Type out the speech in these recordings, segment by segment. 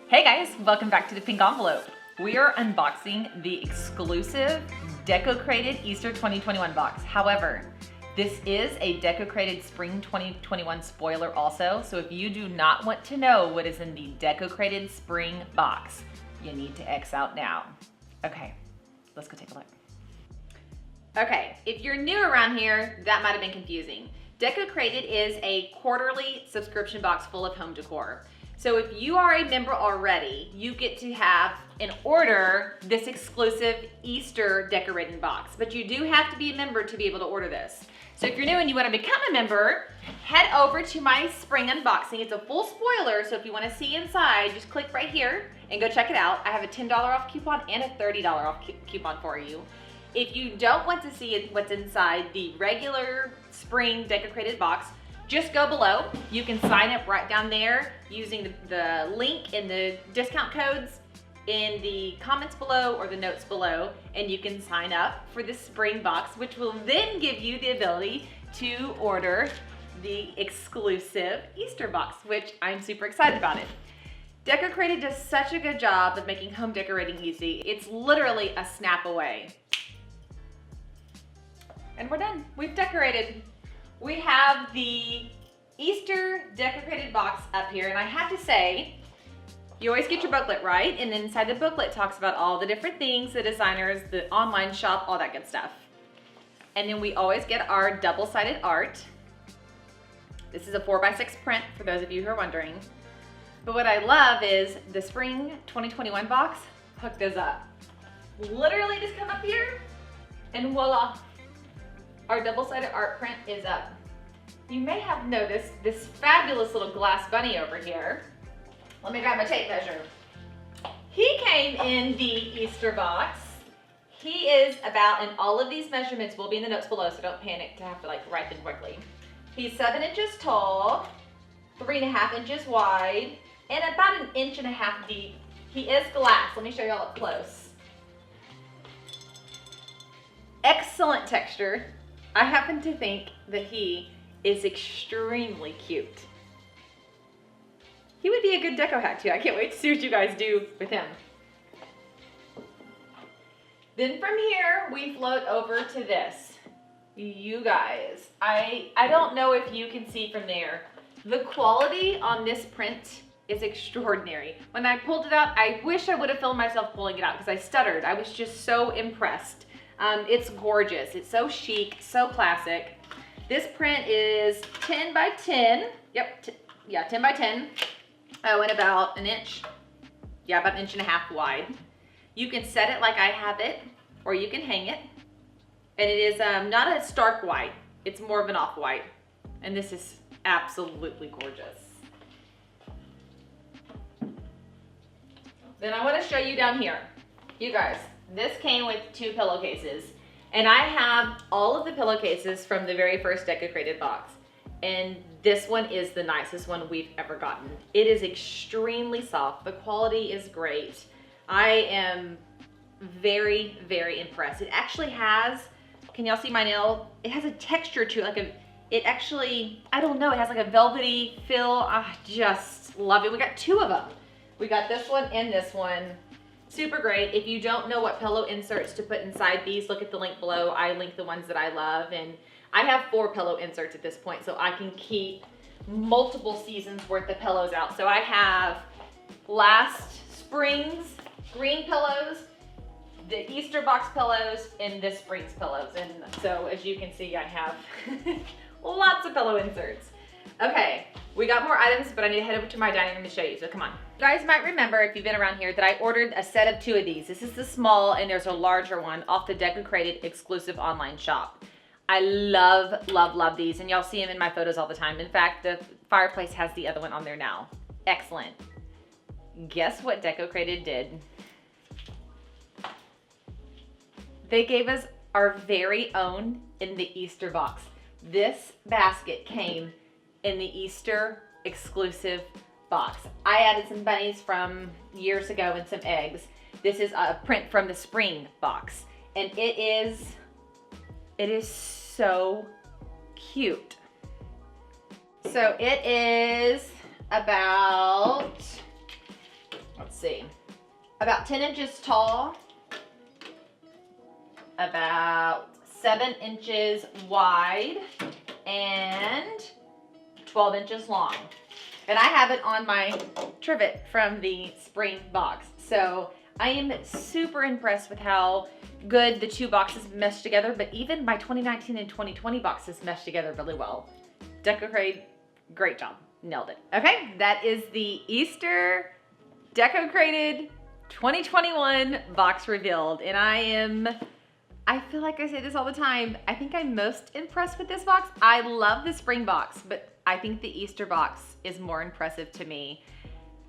Hey guys, welcome back to the Pink Envelope. We are unboxing the exclusive DecoCrated Easter 2021 box. However, this is a DecoCrated Spring 2021 spoiler also, so if you do not want to know what is in the DecoCrated Spring box, you need to X out now. Okay, let's go take a look. Okay, if you're new around here, that might have been confusing. DecoCrated is a quarterly subscription box full of home decor. So if you are a member already, you get to have and order this exclusive Easter decorating box. But you do have to be a member to be able to order this. So if you're new and you want to become a member, head over to my spring unboxing. It's a full spoiler, so if you want to see inside, just click right here and go check it out. I have a $10 off coupon and a $30 off coupon for you. If you don't want to see what's inside the regular spring DecoCrated box, just go below. You can sign up right down there using the link in the discount codes in the comments below or the notes below, and you can sign up for the spring box, which will then give you the ability to order the exclusive Easter box, which I'm super excited about it. DecoCrated does such a good job of making home decorating easy. It's literally a snap away. And we're done. We've decorated. We have the Easter DecoCrated box up here, and I have to say, you always get your booklet, right? And inside the booklet talks about all the different things, the designers, the online shop, all that good stuff. And then we always get our double-sided art. This is a 4x6 print, for those of you who are wondering. But what I love is the Spring 2021 box hooked us up. Literally just come up here, and voila. Our double-sided art print is up. You may have noticed this fabulous little glass bunny over here. Let me grab my tape measure. He came in the Easter box. He is about, and all of these measurements will be in the notes below, so don't panic to have to write them quickly. He's 7 inches tall, 3.5 inches wide, and about 1.5 inches deep. He is glass. Let me show y'all up close. Excellent texture. I happen to think that he is extremely cute. He would be a good deco hack too. I can't wait to see what you guys do with him. Then from here, we float over to this. You guys, I don't know if you can see from there. The quality on this print is extraordinary. When I pulled it out, I wish I would have filmed myself pulling it out because I stuttered. I was just so impressed. It's gorgeous. It's so chic, so classic. This print is 10 by 10. Yep, 10 by 10. Oh, and about 1 inch. Yeah, about 1.5 inches wide. You can set it like I have it, or you can hang it. And it is not a stark white. It's more of an off-white. And this is absolutely gorgeous. Then I want to show you down here. You guys. This came with 2 pillowcases, and I have all of the pillowcases from the very first DecoCrated box, and this one is the nicest one we've ever gotten. It is extremely soft. The quality is great. I am very, very impressed. It actually has, can y'all see my nail? It has a texture to it, I don't know, it has like a velvety feel. I just love it. We got 2 of them. We got this one and this one. Super great. If you don't know what pillow inserts to put inside these, look at the link below. I link the ones that I love, and I have 4 pillow inserts at this point, so I can keep multiple seasons worth of pillows out. So I have last spring's green pillows, the Easter box pillows, and this spring's pillows. And so as you can see, I have lots of pillow inserts. Okay, we got more items, but I need to head over to my dining room to show you, so come on. You guys might remember, if you've been around here, that I ordered a set of 2 of these. This is the small, and there's a larger one off the DecoCrated exclusive online shop. I love, love, love these, and y'all see them in my photos all the time. In fact, the fireplace has the other one on there now. Excellent. Guess what DecoCrated did? They gave us our very own in the Easter box. This basket came in the Easter exclusive box. I added some bunnies from years ago and some eggs. This is a print from the spring box, and it is so cute. So it is about see, about 10 inches tall, about 7 inches wide, and 12 inches long. And I have it on my trivet from the spring box. So I am super impressed with how good the two boxes mesh together, but even my 2019 and 2020 boxes mesh together really well. DecoCrated, great job. Nailed it. Okay, that is the Easter DecoCrated 2021 box revealed. And I feel like I say this all the time, I think I'm most impressed with this box. I love the spring box, but I think the Easter box is more impressive to me.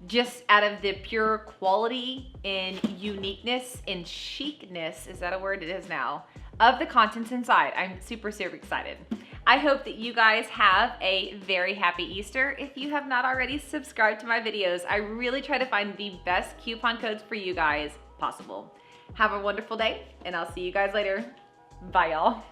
Just out of the pure quality and uniqueness and chicness, is that a word? It is now, of the contents inside. I'm super, super excited. I hope that you guys have a very happy Easter. If you have not already subscribed to my videos, I really try to find the best coupon codes for you guys possible. Have a wonderful day, and I'll see you guys later. Bye, y'all.